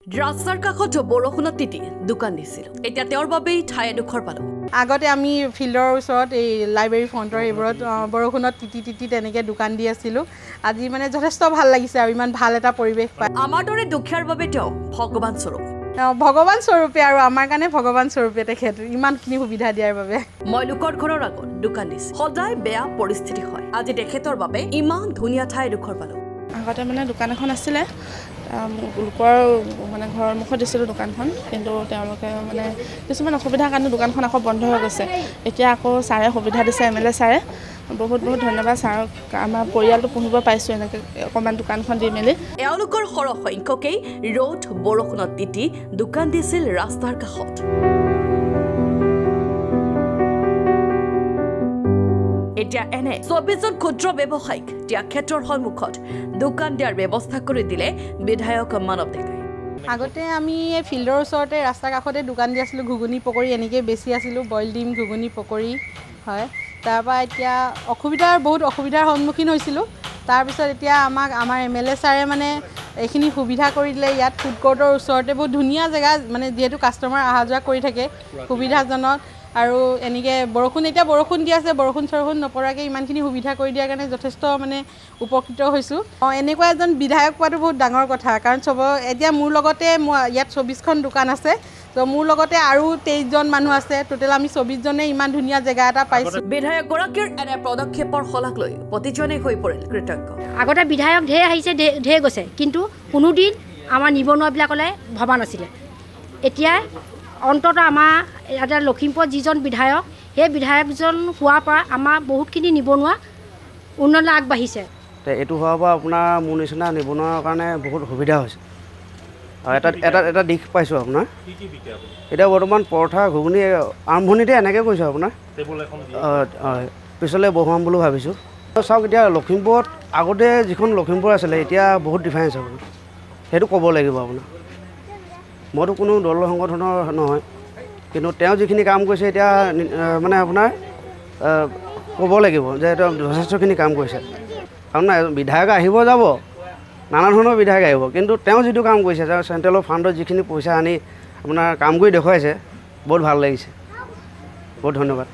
ৰাস্তাৰ কাষত বৰষুণত তিতি দোকান দিছিল এতিয়া তেওঁৰ বাবেই ঠাই এডোখৰ পালো আগতে আমি ফিল্ডৰ ওচৰত এই লাইব্ৰেৰী ফ্ৰণ্টৰ এইবোৰত বৰষুণত তিতি তেনেকৈ দোকান দি আছিলোঁ আজি মানে যথেষ্ট ভাল লাগিছে আৰু ইমান ভাল এটা পৰিৱেশ পায় আমাৰ দৰে দুখীয়াৰ বাবে তেওঁ ভগৱান স্বৰূপ ভগৱান স্বৰূপে আৰু আমাৰ কাৰণে ভগৱান স্বৰূপে তেখেত ইমানখিনি সুবিধা দিয়াৰ বাবে মই লোকৰ ঘৰৰ আগত দোকান দিছোঁ সদায় বেয়া পৰিস্থিতি হয় আজি তেখেতৰ বাবে ইমান ধুনীয়া ঠাই এডোখৰ পালো আগতে মানে দোকান এখন আছিলে লোকৰ মানে ঘৰৰ মুখত দিছিলোঁ দোকানখন কিন্তু তেওঁলোকে মানে কিছুমান অসুবিধাৰ কাৰণে দোকানখন আকৌ বন্ধ হৈ গৈছে এতিয়া আকৌ ছাৰে সুবিধা দিছে MLA ছাৰে বহুত বহুত ধন্যবাদ ছাৰক আমাৰ পৰিয়ালটো পুহিব পাইছোঁ এনেকৈ অকণমান দোকানখন দি মেলি এওঁলোকৰ সৰহ সংখ্যকেই ৰ'দ বৰষুণত তিতি দোকান দিছিল ৰাস্তাৰ কাষত এতিয়া এনে 24জন ক্ষুদ্ৰ ব্যৱসায়িক ক্ষেত্ৰৰ সন্মুখত দোকান দিয়াৰ ব্যৱস্থা কৰি দিলে বিধায়ক মানৱ ডেকাই আগতে আমি এই ফিল্ডৰ ওচৰতে ৰাস্তাৰ কাষতে দোকান দি আছিলোঁ ঘুগুনি পকৰি এনেকৈ বেছি আছিলোঁ বইল ডিম ঘুগুনি পকৰি হয় তাৰপৰা এতিয়া বহুত অসুবিধাৰ সন্মুখীন হৈছিলোঁ তাৰপিছত এতিয়া আমাৰ MLA ছাৰে মানে এইখিনি সুবিধা কৰি দিলে ইয়াত ফুড কোৰ্টৰ ওচৰতে বহুত ধুনীয়া জেগা মানে যিহেতু কাষ্টমাৰ অহা যোৱা কৰি থাকে সুবিধাজনক আৰু এনেকৈ এতিয়া বৰষুণ দি আছে বৰষুণ নপৰাকৈ ইমানখিনি সুবিধা কৰি দিয়াৰ কাৰণে যথেষ্ট মানে উপকৃত হৈছোঁ এনেকুৱা এজন বিধায়ক পোৱাটো বহুত ডাঙৰ কথা কাৰণ এতিয়া মোৰ লগতে ইয়াত 24খন দোকান আছে তো মোৰ লগতে আৰু 23জন মানুহ আছে টোটেল আমি 24জনে ইমান ধুনীয়া জেগা এটা পাইছোঁ বিধায়কগৰাকীৰ এনে পদক্ষেপৰ শলাগ লৈ প্ৰতিজনে হৈ পৰিল কৃতজ্ঞ আগতে বিধায়ক ঢেৰ আহিছে ঢেৰ গৈছে কিন্তু কোনোদিন আমাৰ নিবনুৱাবিলাকলৈ ভবা নাছিলে এতিয়া অন্ততঃ আমাৰ ইয়াতে লখিমপুৰত যিজন বিধায়ক সেই বিধায়কজন হোৱাৰ পৰা আমাৰ বহুতখিনি নিবনুৱা উন্নয়নলৈ আগবাঢ়িছে এইটো হোৱাৰ পৰা আপোনাৰ মোৰ নিচিনা নিবনুৱাৰ কাৰণে বহুত সুবিধা হৈছে আৰু এটা দিশ পাইছোঁ আপোনাৰ এতিয়া বৰ্তমান পৰঠা ঘুগুনি আৰম্ভণিতে এনেকৈ কৈছোঁ আপোনাৰ পিছলৈ বহুৱাম বুলি ভাবিছোঁ চাওক এতিয়া লখিমপুৰত আগতে যিখন লখিমপুৰ আছিলে এতিয়া বহুত ডিফাৰেঞ্চ হ'ব সেইটো ক'ব লাগিব আপোনাৰ মইতো কোনো দল সংগঠনৰ নহয় কিন্তু তেওঁ যিখিনি কাম কৰিছে এতিয়া মানে আপোনাৰ ক'ব লাগিব যে তেওঁ যথেষ্টখিনি কাম কৰিছে কাৰণ বিধায়ক আহিব যাব নানা ধৰণৰ বিধায়ক আহিব কিন্তু তেওঁ যিটো কাম কৰিছে চেণ্ট্ৰেলৰ ফাণ্ডত যিখিনি পইচা আনি আপোনাৰ কাম কৰি দেখুৱাইছে বহুত ভাল লাগিছে বহুত ধন্যবাদ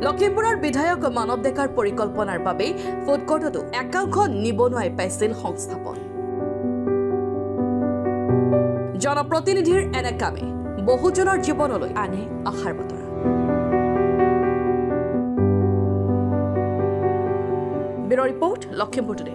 লখিমপুৰৰ বিধায়ক মানৱ ডেকাৰ পৰিকল্পনাৰ বাবেই ফুড কোৰ্টতো একাংশ নিবনুৱাই পাইছিল সংস্থাপন জনপ্ৰতিনিধিৰ এনে কামে বহুজনৰ জীৱনলৈ আনে আশাৰ বতৰা ব্যুৰ ৰিপৰ্ট লখিমপুৰ টুডে